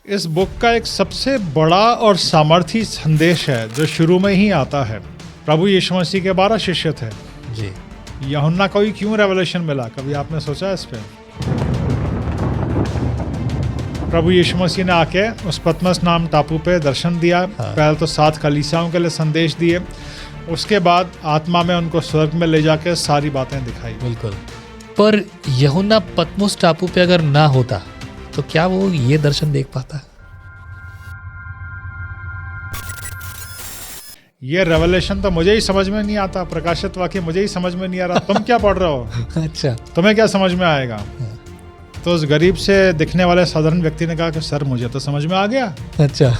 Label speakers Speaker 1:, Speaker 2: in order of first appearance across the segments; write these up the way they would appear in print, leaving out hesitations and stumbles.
Speaker 1: इस बुक का एक सबसे बड़ा और सामर्थी संदेश है जो शुरू में ही आता है। प्रभु यीशु मसीह के 12 शिष्य थे
Speaker 2: जी।
Speaker 1: यूहन्ना को ही क्यों रेवलेशन मिला, कभी आपने सोचा इस पे? प्रभु यीशु मसीह ने आके उस पतमस नाम टापू पे दर्शन दिया। पहले तो 7 कलीसियाओं के लिए संदेश दिए, उसके बाद आत्मा में उनको स्वर्ग में ले जाके सारी बातें दिखाई।
Speaker 2: बिल्कुल। पर यूहन्ना पतमुस टापू पे अगर ना होता तो क्या वो ये दर्शन देख पाता?
Speaker 1: ये रेवलेशन तो मुझे ही समझ में नहीं आता, प्रकाशित वाक्य मुझे ही समझ में नहीं आ रहा। तुम क्या पढ़ रहे हो?
Speaker 2: अच्छा,
Speaker 1: तुम्हें क्या समझ में आएगा? तो उस गरीब से दिखने वाले साधारण व्यक्ति ने कहा कि सर मुझे तो समझ में आ गया।
Speaker 2: अच्छा।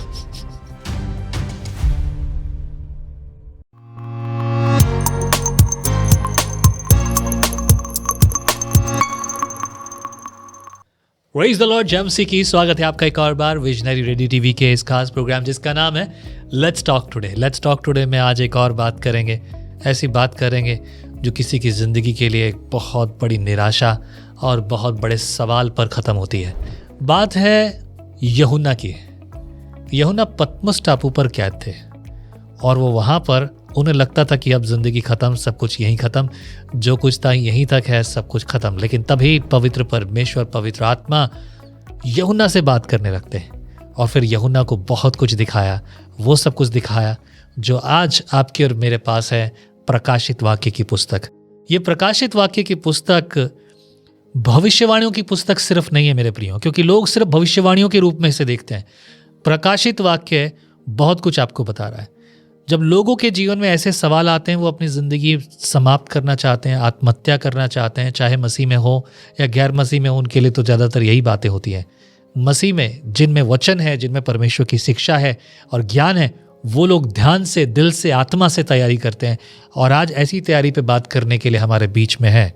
Speaker 2: Praise the Lord. जेएमसी की स्वागत है आपका एक और बार विजनरी रेडियो टीवी के इस खास प्रोग्राम जिसका नाम है let's talk today. Let's talk today में आज एक और बात करेंगे, ऐसी बात करेंगे जो किसी की ज़िंदगी के लिए एक बहुत बड़ी निराशा और बहुत बड़े सवाल पर ख़त्म होती है। बात है यूहन्ना की। यूहन्ना पतमस टापू पर कैद थे और वो वहाँ पर उन्हें लगता था कि अब ज़िंदगी ख़त्म, सब कुछ यहीं ख़त्म, जो कुछ था यहीं तक है, सब कुछ ख़त्म। लेकिन तभी पवित्र परमेश्वर, पवित्र आत्मा यूहन्ना से बात करने लगते हैं और फिर यूहन्ना को बहुत कुछ दिखाया, वो सब कुछ दिखाया जो आज आपके और मेरे पास है, प्रकाशित वाक्य की पुस्तक। ये प्रकाशित वाक्य की पुस्तक भविष्यवाणियों की पुस्तक सिर्फ नहीं है मेरे प्रियो, क्योंकि लोग सिर्फ भविष्यवाणियों के रूप में इसे देखते हैं। प्रकाशित वाक्य बहुत कुछ आपको बता रहा है। जब लोगों के जीवन में ऐसे सवाल आते हैं, वो अपनी ज़िंदगी समाप्त करना चाहते हैं, आत्महत्या करना चाहते हैं, चाहे मसीह में हो या गैर मसीह में हो, उनके लिए तो ज़्यादातर यही बातें होती हैं। मसीह में जिनमें वचन है, जिनमें परमेश्वर की शिक्षा है और ज्ञान है, वो लोग ध्यान से, दिल से, आत्मा से तैयारी करते हैं। और आज ऐसी तैयारी पे बात करने के लिए हमारे बीच में है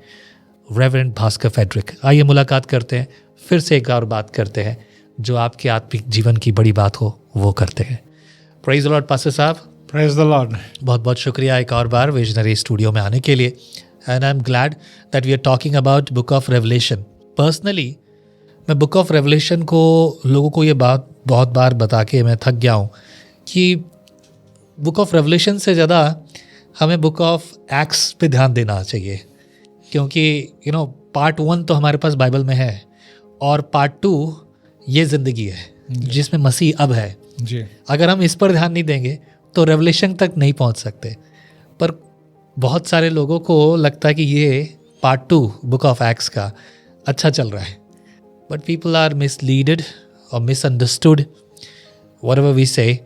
Speaker 2: रेवरेंड भास्कर फेडरिक। आइए मुलाकात करते हैं, फिर से एक और बात करते हैं जो आपके आत्मिक जीवन की बड़ी बात हो वो करते हैं। प्रेज़ द लॉर्ड पास्टर साहब।
Speaker 1: Praise the Lord.
Speaker 2: बहुत बहुत शुक्रिया एक और बार विजनरी स्टूडियो में आने के लिए। And I am glad that we are talking about book of Revelation. Personally मैं बुक ऑफ रेवलेशन को लोगों को ये बात बहुत बार बता के मैं थक गया हूँ कि बुक ऑफ रेवलेशन से ज़्यादा हमें बुक ऑफ एक्ट्स पे ध्यान देना चाहिए, क्योंकि पार्ट 1 तो हमारे पास बाइबल में है और पार्ट 2 ये ज़िंदगी है जिसमें मसीह अब है
Speaker 1: जी।
Speaker 2: अगर हम इस पर ध्यान नहीं देंगे तो रेवलेशन तक नहीं पहुंच सकते। पर बहुत सारे लोगों को लगता है कि ये पार्ट 2 बुक ऑफ एक्ट्स का अच्छा चल रहा है, बट पीपल आर मिसलीडेड और मिसअंडरस्टूड व्हाटएवर वी से।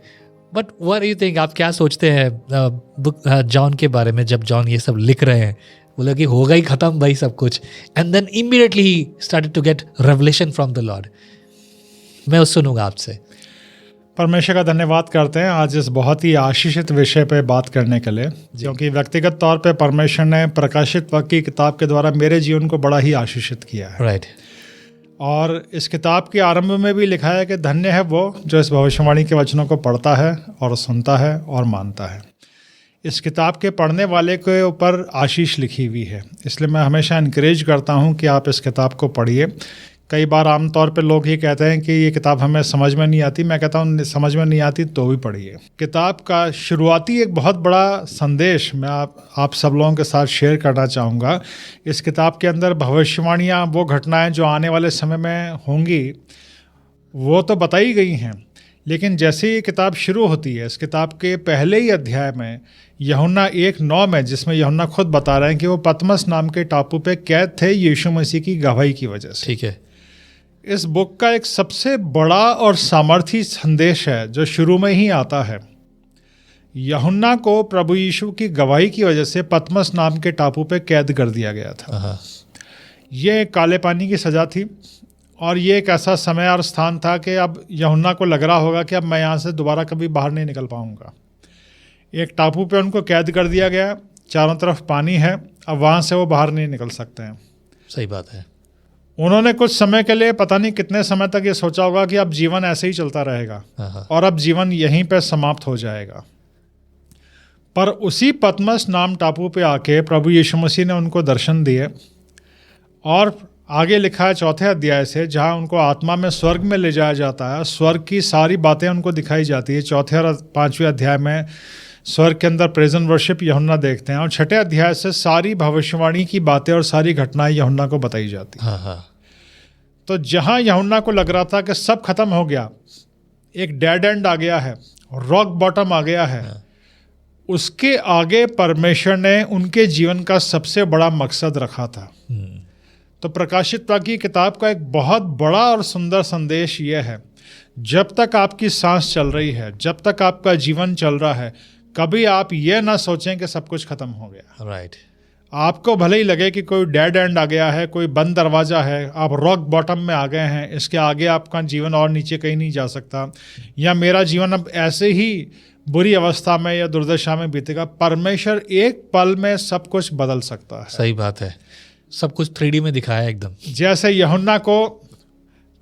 Speaker 2: But what do you think, आप क्या सोचते हैं बुक जॉन के बारे में? जब जॉन ये सब लिख रहे हैं, बोला कि होगा ही ख़त्म भाई सब कुछ, एंड देन इमीडिएटली ही started to get revelation from the Lord. मैं सुनूंगा आपसे।
Speaker 1: परमेश्वर का धन्यवाद करते हैं आज इस बहुत ही आशीषित विषय पे बात करने के लिए, क्योंकि व्यक्तिगत तौर पे परमेश्वर ने प्रकाशित वाक्य की किताब के द्वारा मेरे जीवन को बड़ा ही आशीषित किया है।
Speaker 2: राइट।
Speaker 1: और इस किताब के आरंभ में भी लिखा है कि धन्य है वो जो इस भविष्यवाणी के वचनों को पढ़ता है और सुनता है और मानता है। इस किताब के पढ़ने वाले के ऊपर आशीष लिखी हुई है, इसलिए मैं हमेशा इनकरेज करता हूँ कि आप इस किताब को पढ़िए। कई बार आमतौर पे लोग ये कहते हैं कि ये किताब हमें समझ में नहीं आती। मैं कहता हूँ समझ में नहीं आती तो भी पढ़िए। किताब का शुरुआती एक बहुत बड़ा संदेश मैं आप सब लोगों के साथ शेयर करना चाहूँगा। इस किताब के अंदर भविष्यवाणियाँ, वो घटनाएं जो आने वाले समय में होंगी, वो तो बताई गई हैं, लेकिन जैसे ही ये किताब शुरू होती है, इस किताब के पहले ही अध्याय में यूहन्ना 1:9 में, जिसमें यूहन्ना खुद बता रहे हैं कि वो पतमस नाम के टापू पे कैद थे यीशु मसीह की गवाही की वजह से।
Speaker 2: ठीक है।
Speaker 1: इस बुक का एक सबसे बड़ा और सामर्थी संदेश है जो शुरू में ही आता है। यूहन्ना को प्रभु यीशु की गवाही की वजह से पतमस नाम के टापू पे कैद कर दिया गया था। ये काले पानी की सज़ा थी और ये एक ऐसा समय और स्थान था कि अब यूहन्ना को लग रहा होगा कि अब मैं यहाँ से दोबारा कभी बाहर नहीं निकल पाऊँगा। एक टापू पे उनको कैद कर दिया गया, चारों तरफ पानी है, अब वहाँ से वो बाहर नहीं निकल सकते हैं।
Speaker 2: सही बात है।
Speaker 1: उन्होंने कुछ समय के लिए, पता नहीं कितने समय तक, ये सोचा होगा कि अब जीवन ऐसे ही चलता रहेगा और अब जीवन यहीं पे समाप्त हो जाएगा। पर उसी पतमस नाम टापू पे आके प्रभु यीशु मसीह ने उनको दर्शन दिए और आगे लिखा है 4 अध्याय से, जहाँ उनको आत्मा में स्वर्ग में ले जाया जाता है, स्वर्ग की सारी बातें उनको दिखाई जाती है। 4 और 5वें अध्याय में स्वर्ग के अंदर प्रेजेंट वर्शिप यूहन्ना देखते हैं, और 6 अध्याय से सारी भविष्यवाणी की बातें और सारी घटनाएं यूहन्ना को बताई जाती हैं।
Speaker 2: हाँ।
Speaker 1: तो जहाँ यूहन्ना को लग रहा था कि सब खत्म हो गया, एक डेड एंड आ गया है, रॉक बॉटम आ गया है, उसके आगे परमेश्वर ने उनके जीवन का सबसे बड़ा मकसद रखा था। तो प्रकाशित वाक्य की किताब का एक बहुत बड़ा और सुंदर संदेश यह है, जब तक आपकी सांस चल रही है, जब तक आपका जीवन चल रहा है, कभी आप ये ना सोचें कि सब कुछ खत्म हो गया।
Speaker 2: राइट।
Speaker 1: आपको भले ही लगे कि कोई डेड एंड आ गया है, कोई बंद दरवाज़ा है, आप रॉक बॉटम में आ गए हैं, इसके आगे आपका जीवन और नीचे कहीं नहीं जा सकता, या मेरा जीवन अब ऐसे ही बुरी अवस्था में या दुर्दशा में बीतेगा। परमेश्वर एक पल में सब कुछ बदल सकता है।
Speaker 2: सही बात है, सब कुछ 3D में दिखाया एकदम।
Speaker 1: जैसे यूहन्ना को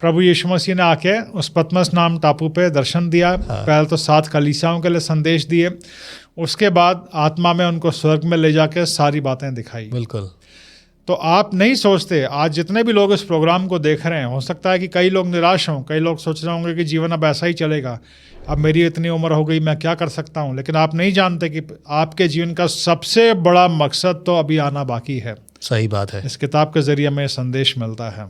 Speaker 1: प्रभु यीशु मसीह ने आके उस पतमस नाम टापू पे दर्शन दिया। पहले तो 7 कलीसियाओं के लिए संदेश दिए, उसके बाद आत्मा में उनको स्वर्ग में ले जाके सारी बातें दिखाई।
Speaker 2: बिल्कुल।
Speaker 1: तो आप नहीं सोचते, आज जितने भी लोग इस प्रोग्राम को देख रहे हैं, हो सकता है कि कई लोग निराश हों, कई लोग सोच रहे होंगे कि जीवन अब ऐसा ही चलेगा, अब मेरी इतनी उम्र हो गई, मैं क्या कर सकता हूँ। लेकिन आप नहीं जानते कि आपके जीवन का सबसे बड़ा मकसद तो अभी आना बाकी है।
Speaker 2: सही बात है।
Speaker 1: इस किताब के जरिए हमें संदेश मिलता है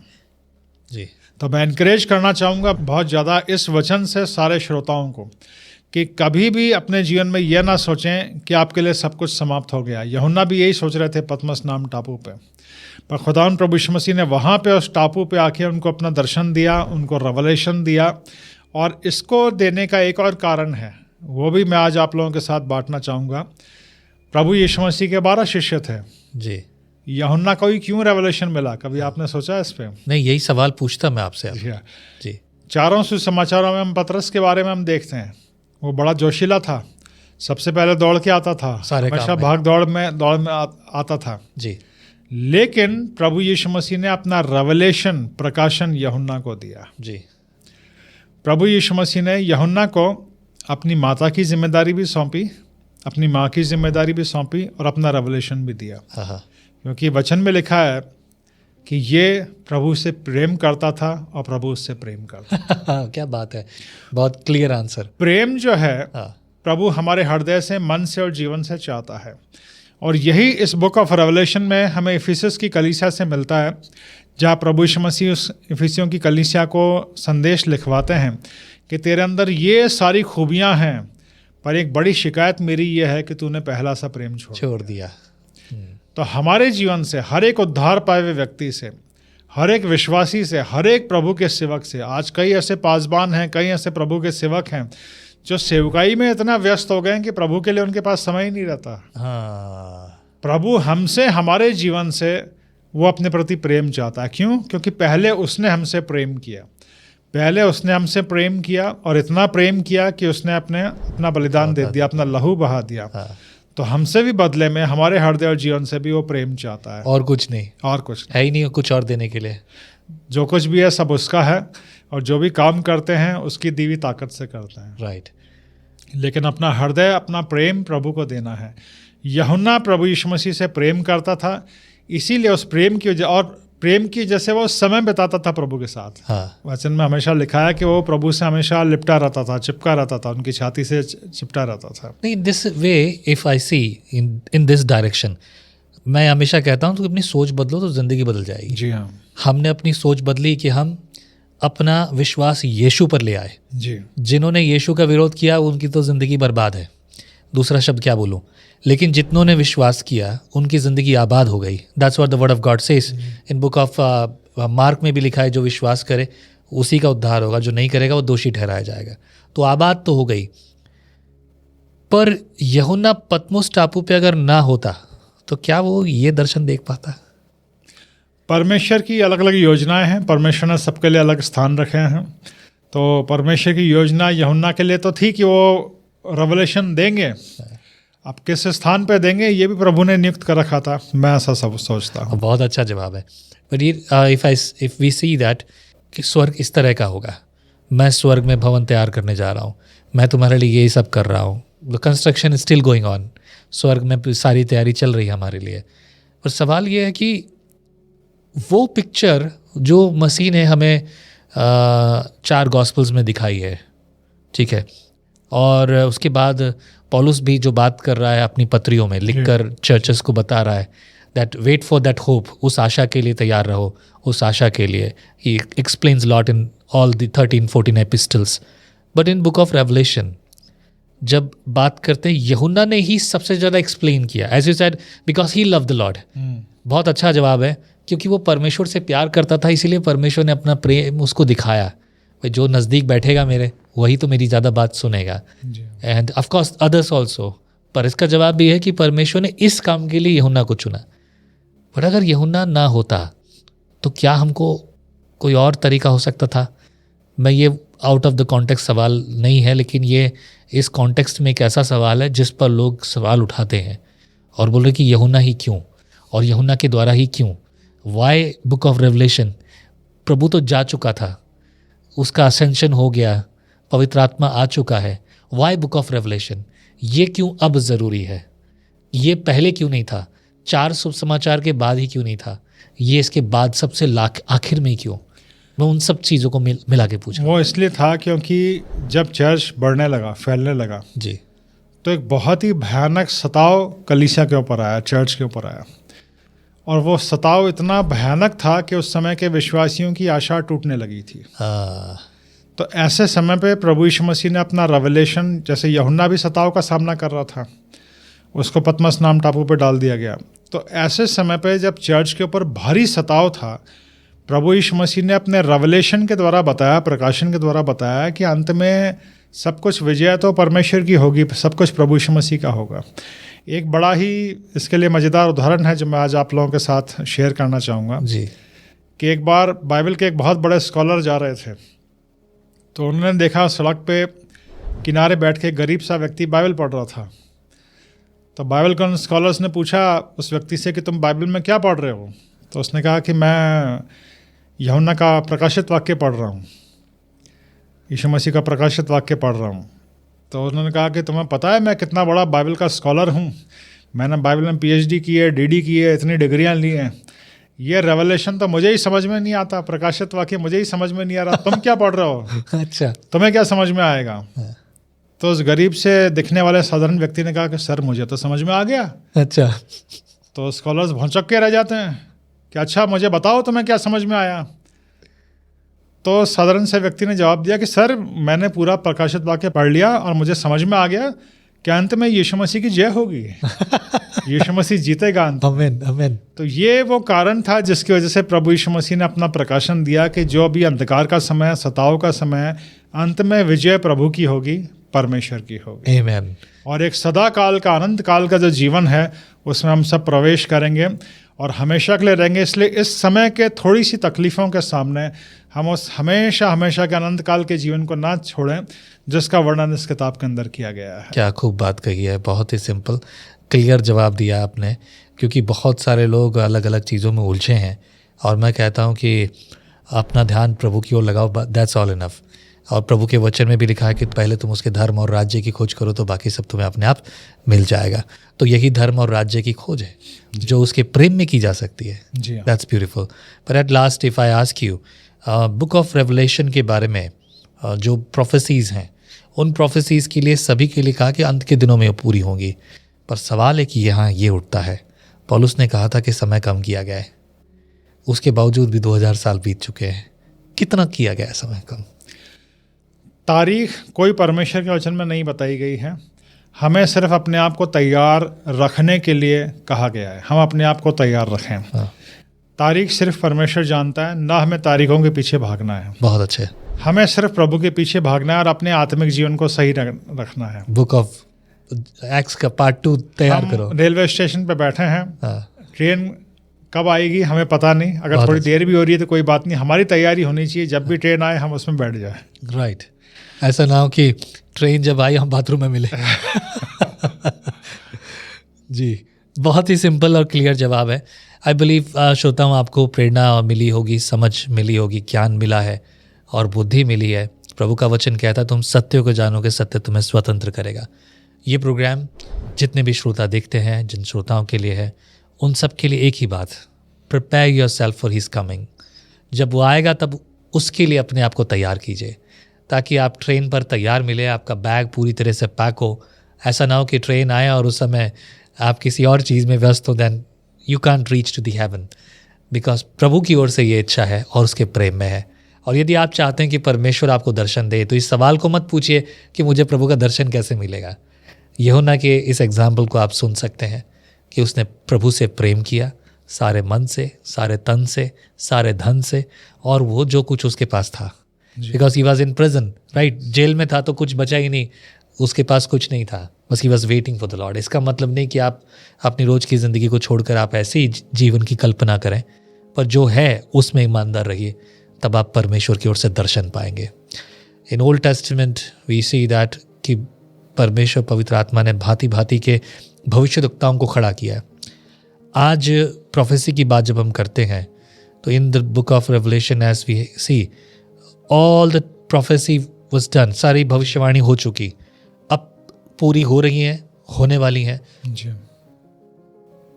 Speaker 2: जी।
Speaker 1: तो मैं इनकरेज करना चाहूँगा बहुत ज़्यादा इस वचन से सारे श्रोताओं को कि कभी भी अपने जीवन में यह ना सोचें कि आपके लिए सब कुछ समाप्त हो गया। यूहन्ना भी यही सोच रहे थे पतमस नाम टापू पे, पर खुदावंद प्रभु यीशु मसीह ने वहाँ पे उस टापू पे आके उनको अपना दर्शन दिया, उनको रेवलेशन दिया। और इसको देने का एक और कारण है, वो भी मैं आज आप लोगों के साथ बांटना चाहूँगा। प्रभु यीशु मसीह के 12 शिष्य थे
Speaker 2: जी।
Speaker 1: यूहन्ना को ही क्यों रेवलेशन मिला, कभी आपने सोचा इस पे?
Speaker 2: नहीं, यही सवाल पूछता मैं आपसे अब। जी।
Speaker 1: 4 सुसमाचारों में हम पतरस के बारे में हम देखते हैं, वो बड़ा जोशीला था, सबसे पहले दौड़ के आता था, हमेशा भाग दौड़ में आता था जी। लेकिन प्रभु यीशु मसीह ने अपना रेवलेशन, प्रकाशन यूहन्ना को दिया जी। प्रभु यीशु मसीह ने यूहन्ना को अपनी माता की जिम्मेदारी भी सौंपी, अपनी माँ की जिम्मेदारी भी सौंपी और अपना रेवलेशन भी दिया। क्योंकि वचन में लिखा है कि ये प्रभु से प्रेम करता था और प्रभु उससे प्रेम करता।
Speaker 2: क्या बात है, बहुत क्लियर आंसर।
Speaker 1: प्रेम जो है प्रभु हमारे हृदय से, मन से और जीवन से चाहता है, और यही इस बुक ऑफ रेवलेशन में हमें इफिसस की कलीसिया से मिलता है, जहाँ प्रभु यीशु मसीह उस इफिसियों की कलीसिया को संदेश लिखवाते हैं कि तेरे अंदर ये सारी खूबियाँ हैं, पर एक बड़ी शिकायत मेरी ये है कि तूने पहला सा प्रेम छोड़ दिया। तो हमारे जीवन से, हर एक उद्धार पाए हुए व्यक्ति से, हर एक विश्वासी से, हर एक प्रभु के सेवक से, आज कई ऐसे पासबान हैं, कई ऐसे प्रभु के सेवक हैं जो सेवकाई में इतना व्यस्त हो गए हैं कि प्रभु के लिए उनके पास समय ही नहीं रहता। प्रभु हमसे, हमारे जीवन से वो अपने प्रति प्रेम चाहता है। क्यों? क्योंकि पहले उसने हमसे प्रेम किया, पहले उसने हमसे प्रेम किया, और इतना प्रेम किया कि उसने अपना बलिदान दे दिया, अपना लहू बहा दिया। तो हमसे भी बदले में, हमारे हृदय और जीवन से भी वो प्रेम चाहता है,
Speaker 2: और कुछ नहीं,
Speaker 1: और कुछ
Speaker 2: है ही नहीं कुछ और देने के लिए।
Speaker 1: जो कुछ भी है सब उसका है, और जो भी काम करते हैं उसकी दी हुई ताकत से करते हैं।
Speaker 2: राइट।
Speaker 1: लेकिन अपना हृदय, अपना प्रेम प्रभु को देना है। यूहन्ना प्रभु यीशु मसीह से प्रेम करता था, इसीलिए उस प्रेम की वजह, और प्रेम की जैसे वो समय बिताता था प्रभु के साथ। वचन में हमेशा लिखा है कि वो प्रभु से हमेशा लिपटा रहता था, चिपका रहता था, उनकी छाती से चिपटा रहता था।
Speaker 2: In this way if I see in this direction, मैं हमेशा कहता हूँ तो अपनी सोच बदलो तो जिंदगी बदल जाएगी।
Speaker 1: जी हाँ।
Speaker 2: हमने अपनी सोच बदली कि हम अपना विश्वास यीशु पर ले आए
Speaker 1: जी।
Speaker 2: जिन्होंने यीशु का विरोध किया उनकी तो ज़िंदगी बर्बाद है, दूसरा शब्द क्या बोलूँ, लेकिन जितनों ने विश्वास किया उनकी ज़िंदगी आबाद हो गई। That's what the word of God says. In book of mark में भी लिखा है, जो विश्वास करे उसी का उद्धार होगा, जो नहीं करेगा वो दोषी ठहराया जाएगा। तो आबाद तो हो गई, पर यूहन्ना पतमुस टापू पे अगर ना होता तो क्या वो ये दर्शन देख पाता?
Speaker 1: परमेश्वर की अलग अलग योजनाएं हैं, परमेश्वर ने सबके लिए अलग स्थान रखे हैं। तो परमेश्वर की योजना यूहन्ना के लिए तो थी कि वो रेवलेशन देंगे, अब किस स्थान पे देंगे ये भी प्रभु ने नियुक्त कर रखा था। मैं ऐसा सब सोचता हूँ।
Speaker 2: बहुत अच्छा जवाब है। But if we see that कि स्वर्ग इस तरह का होगा, मैं स्वर्ग में भवन तैयार करने जा रहा हूँ, मैं तुम्हारे लिए यही सब कर रहा हूँ, the construction is still going on, स्वर्ग में सारी तैयारी चल रही है हमारे लिए। पर सवाल ये है कि वो पिक्चर जो मसीह ने हमें 4 गॉस्पल्स में दिखाई है, ठीक है, और उसके बाद पौलुस भी जो बात कर रहा है अपनी पत्रियों में लिखकर चर्चेस को बता रहा है that wait for that hope, उस आशा के लिए तैयार रहो, उस आशा के लिए। ही explains lot in all the 13-14 epistles. But in book of revelation जब बात करते हैं, यूहन्ना ने ही सबसे ज़्यादा एक्सप्लेन किया, as you said, because he love the Lord. बहुत अच्छा जवाब है, क्योंकि वो परमेश्वर से प्यार करता था, इसीलिए परमेश्वर ने अपना प्रेम उसको दिखाया। भाई जो नज़दीक बैठेगा मेरे, वही तो मेरी ज़्यादा बात सुनेगा, end of course others also. पर इसका जवाब भी है कि परमेश्वर ने इस काम के लिए यूहन्ना को चुना। पर अगर यूहन्ना ना होता तो क्या हमको कोई और तरीका हो सकता था? मैं ये आउट ऑफ द कॉन्टेक्स्ट सवाल नहीं है, लेकिन ये इस कॉन्टेक्स्ट में एक ऐसा सवाल है जिस पर लोग सवाल उठाते हैं और बोल रहे कि यूहन्ना ही क्यों, और यूहन्ना के द्वारा ही क्यों? Why book of Revelation? प्रभु तो जा चुका था, उसका असेंशन हो गया, पवित्र आत्मा आ चुका है। Why book of Revelation? ये क्यों अब ज़रूरी है? ये पहले क्यों नहीं था? 4 शुभ समाचार के बाद ही क्यों नहीं था? ये इसके बाद सबसे आखिर में क्यों? मैं उन सब चीज़ों को मिला के पूछा।
Speaker 1: वो इसलिए था क्योंकि जब चर्च बढ़ने लगा, फैलने लगा
Speaker 2: जी,
Speaker 1: तो एक बहुत ही भयानक सताव कलीसिया के ऊपर आया, चर्च के ऊपर आया। और वो सताव इतना भयानक था कि उस समय के विश्वासियों की आशा टूटने लगी थी। तो ऐसे समय पे प्रभु यीशु मसीह ने अपना रेवलेशन, जैसे यूहन्ना भी सताव का सामना कर रहा था, उसको पतमस नाम टापू पे डाल दिया गया। तो ऐसे समय पे जब चर्च के ऊपर भारी सताव था, प्रभु यीशु मसीह ने अपने रेवलेशन के द्वारा बताया, प्रकाशन के द्वारा बताया कि अंत में सब कुछ विजय तो परमेश्वर की होगी, सब कुछ प्रभु यीशु मसीह का होगा। एक बड़ा ही इसके लिए मज़ेदार उदाहरण है जो मैं आज आप लोगों के साथ शेयर करना चाहूँगा
Speaker 2: जी।
Speaker 1: कि एक बार बाइबल के एक बहुत बड़े स्कॉलर जा रहे थे, तो उन्होंने देखा सड़क पे किनारे बैठ के गरीब सा व्यक्ति बाइबल पढ़ रहा था। तो बाइबल के स्कॉलर्स ने पूछा उस व्यक्ति से कि तुम बाइबल में क्या पढ़ रहे हो? तो उसने कहा कि मैं यूहन्ना का प्रकाशित वाक्य पढ़ रहा हूँ, यीशु मसीह का प्रकाशित वाक्य पढ़ रहा हूँ। तो उन्होंने कहा कि तुम्हें पता है मैं कितना बड़ा बाइबल का स्कॉलर हूँ, मैंने बाइबल में PhD की है, DD की है, इतनी डिग्रियाँ ली हैं, ये रेवलेशन तो मुझे ही समझ में नहीं आता, प्रकाशित वाक्य मुझे ही समझ में नहीं आ रहा, तुम क्या पढ़ रहे हो?
Speaker 2: अच्छा,
Speaker 1: तुम्हें क्या समझ में आएगा? तो उस गरीब से दिखने वाले साधारण व्यक्ति ने कहा कि सर मुझे तो समझ में आ गया।
Speaker 2: अच्छा।
Speaker 1: तो स्कॉलर्स भौंचक के रह जाते हैं कि अच्छा मुझे बताओ तुम्हें क्या समझ में आया? तो साधारण से व्यक्ति ने जवाब दिया कि सर मैंने पूरा प्रकाशित वाक्य पढ़ लिया और मुझे समझ में आ गया कि अंत में यीशु मसीह की जय होगी, यीशु मसीह जीतेगा अंत।
Speaker 2: आमीन, आमीन।
Speaker 1: तो ये वो कारण था जिसकी वजह से प्रभु यीशु मसीह ने अपना प्रकाशन दिया कि जो अभी अंधकार का समय, सताव का समय, अंत में विजय प्रभु की होगी, परमेश्वर की होगी।
Speaker 2: आमीन।
Speaker 1: और एक सदा काल का, अनंत काल का जो जीवन है उसमें हम सब प्रवेश करेंगे और हमेशा के लिए रहेंगे। इसलिए इस समय के थोड़ी सी तकलीफ़ों के सामने हम उस हमेशा हमेशा के अनंत काल के जीवन को ना छोड़ें जिसका वर्णन इस किताब के अंदर किया गया है।
Speaker 2: क्या खूब बात कही है, बहुत ही सिंपल क्लियर जवाब दिया आपने, क्योंकि बहुत सारे लोग अलग अलग चीज़ों में उलझे हैं और मैं कहता हूँ कि अपना ध्यान प्रभु की ओर लगाओ, दैट्स ऑल इनफ। और प्रभु के वचन में भी लिखा है कि पहले तुम उसके धर्म और राज्य की खोज करो तो बाकी सब तुम्हें अपने आप मिल जाएगा। तो यही धर्म और राज्य की खोज है जो उसके प्रेम में की जा सकती है। That's beautiful. पर at last if I ask you, Book of Revelation के बारे में जो प्रोफेसीज़ हैं, उन प्रोफेसीज़ के लिए सभी के लिए कहा कि अंत के दिनों में पूरी होंगी। पर सवाल है कि यहाँ ये उठता है, पौलुस ने कहा था कि समय कम किया गया है, उसके बावजूद भी 2000 साल बीत चुके हैं। कितना किया गया है समय कम?
Speaker 1: तारीख कोई परमेश्वर के वचन में नहीं बताई गई है, हमें सिर्फ अपने आप को तैयार रखने के लिए कहा गया है, हम अपने आप को तैयार रखें। तारीख सिर्फ परमेश्वर जानता है, ना हमें तारीखों के पीछे भागना है।
Speaker 2: बहुत अच्छे।
Speaker 1: हमें सिर्फ प्रभु के पीछे भागना है और अपने आत्मिक जीवन को सही रखना है।
Speaker 2: बुक ऑफ एक्स का पार्ट 2 तैयार करो।
Speaker 1: रेलवे स्टेशन पे बैठे हैं, ट्रेन कब आएगी हमें पता नहीं, अगर थोड़ी देर भी हो रही है तो कोई बात नहीं, हमारी तैयारी होनी चाहिए, जब भी ट्रेन आए हम उसमें बैठ जाए।
Speaker 2: राइट। ऐसा ना हो कि ट्रेन जब आई हम बाथरूम में मिले। जी, बहुत ही सिंपल और क्लियर जवाब है। आई बिलीव श्रोताओं आपको प्रेरणा मिली होगी, समझ मिली होगी, ज्ञान मिला है और बुद्धि मिली है। प्रभु का वचन कहता है तुम सत्य को जानोगे, सत्य तुम्हें स्वतंत्र करेगा। ये प्रोग्राम जितने भी श्रोता देखते हैं, जिन श्रोताओं के लिए है, उन सब के लिए एक ही बात, prepare your self for his coming. जब वो आएगा तब उसके लिए अपने आप को तैयार कीजिए, ताकि आप ट्रेन पर तैयार मिले, आपका बैग पूरी तरह से पैक हो। ऐसा ना हो कि ट्रेन आए और उस समय आप किसी और चीज़ में व्यस्त हो, then you can't reach to the heaven. Because प्रभु की ओर से ये इच्छा है और उसके प्रेम में है। और यदि आप चाहते हैं कि परमेश्वर आपको दर्शन दे, तो इस सवाल को मत पूछिए कि मुझे प्रभु का दर्शन कैसे मिलेगा। यह हो ना कि इस एग्जाम्पल को आप सुन सकते हैं कि उसने प्रभु से प्रेम किया, सारे मन से, सारे तन से, सारे धन से, और वो जो कुछ उसके पास था, because he was in prison, right, jail में था तो कुछ बचा ही नहीं, उसके पास कुछ नहीं था, बस he was waiting for the Lord. इसका मतलब नहीं कि आप अपनी रोज़ की ज़िंदगी को छोड़कर आप ऐसे ही जीवन की कल्पना करें, पर जो है उसमें ईमानदार रहिए, तब आप परमेश्वर की ओर से दर्शन पाएंगे। In Old Testament we see that कि परमेश्वर पवित्र आत्मा ने भांति भांति के भविष्यद्वक्ताओं को खड़ा किया है। आज प्रोफेसी की बात जब हम करते हैं तो in the book of Revelation as we see all the prophecy was done, सारी भविष्यवाणी हो चुकी, अब पूरी हो रही हैं, होने वाली हैं।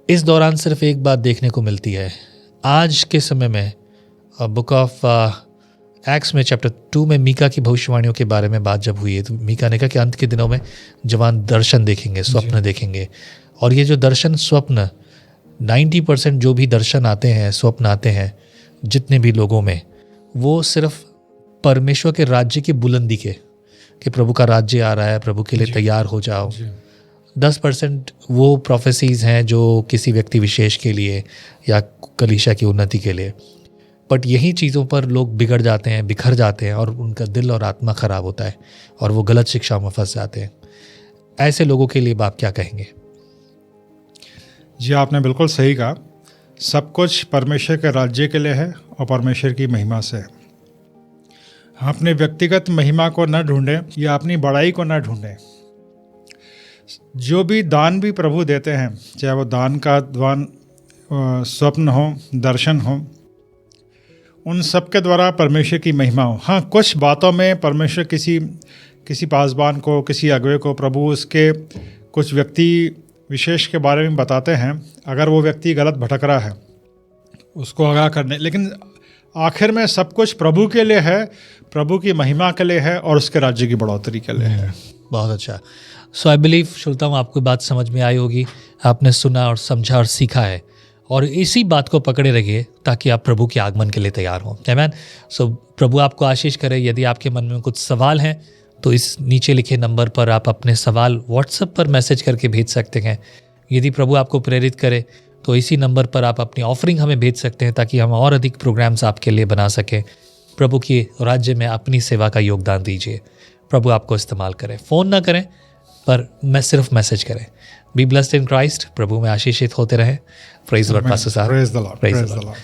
Speaker 2: इस दौरान सिर्फ एक बात देखने को मिलती है। आज के समय में बुक ऑफ एक्ट्स में चैप्टर 2 में मीका की भविष्यवाणियों के बारे में बात जब हुई है, तो मीका ने कहा कि अंत के दिनों में जवान दर्शन देखेंगे, स्वप्न देखेंगे। और ये जो दर्शन स्वप्न 90% जो भी दर्शन आते हैं, स्वप्न आते हैं जितने भी लोगों में, वो सिर्फ परमेश्वर के राज्य की बुलंदी के, कि प्रभु का राज्य आ रहा है, प्रभु के लिए तैयार हो जाओ। 10% वो प्रोफेसीज हैं जो किसी व्यक्ति विशेष के लिए या कलीसिया की उन्नति के लिए। बट यही चीज़ों पर लोग बिगड़ जाते हैं, बिखर जाते हैं, और उनका दिल और आत्मा खराब होता है और वो गलत शिक्षा में फंस जाते हैं। ऐसे लोगों के लिए आप क्या कहेंगे?
Speaker 1: जी, आपने बिल्कुल सही कहा। सब कुछ परमेश्वर के राज्य के लिए है और परमेश्वर की महिमा से है। हम अपने व्यक्तिगत महिमा को न ढूंढें या अपनी बड़ाई को न ढूंढें। जो भी दान भी प्रभु देते हैं, चाहे वो दान का स्वप्न हो, दर्शन हो, उन सब के द्वारा परमेश्वर की महिमा हो। हाँ, कुछ बातों में परमेश्वर किसी पासबान को, किसी अगुवे को प्रभु उसके कुछ व्यक्ति विशेष के बारे में बताते हैं। अगर वो व्यक्ति गलत भटक रहा है उसको आगाह करने, लेकिन आखिर में सब कुछ प्रभु के लिए है, प्रभु की महिमा के लिए है और उसके राज्य की बढ़ोतरी के लिए है।
Speaker 2: बहुत अच्छा। सो आई बिलीव, श्रोताओं, आपको बात समझ में आई होगी, आपने सुना और समझा और सीखा है, और इसी बात को पकड़े रहिए ताकि आप प्रभु के आगमन के लिए तैयार हों। आमीन। सो प्रभु आपको आशीष करे। यदि आपके मन में कुछ सवाल हैं तो इस नीचे लिखे नंबर पर आप अपने सवाल व्हाट्सएप पर मैसेज करके भेज सकते हैं। यदि प्रभु आपको प्रेरित करे तो इसी नंबर पर आप अपनी ऑफरिंग हमें भेज सकते हैं, ताकि हम और अधिक प्रोग्राम्स आपके लिए बना सकें। प्रभु के राज्य में अपनी सेवा का योगदान दीजिए। प्रभु आपको इस्तेमाल करें। फ़ोन ना करें, पर सिर्फ मैसेज करें। Be blessed in Christ. प्रभु में आशीषित होते रहें। प्रेज द लॉर्ड पास्टर साहब।
Speaker 1: Praise the Lord.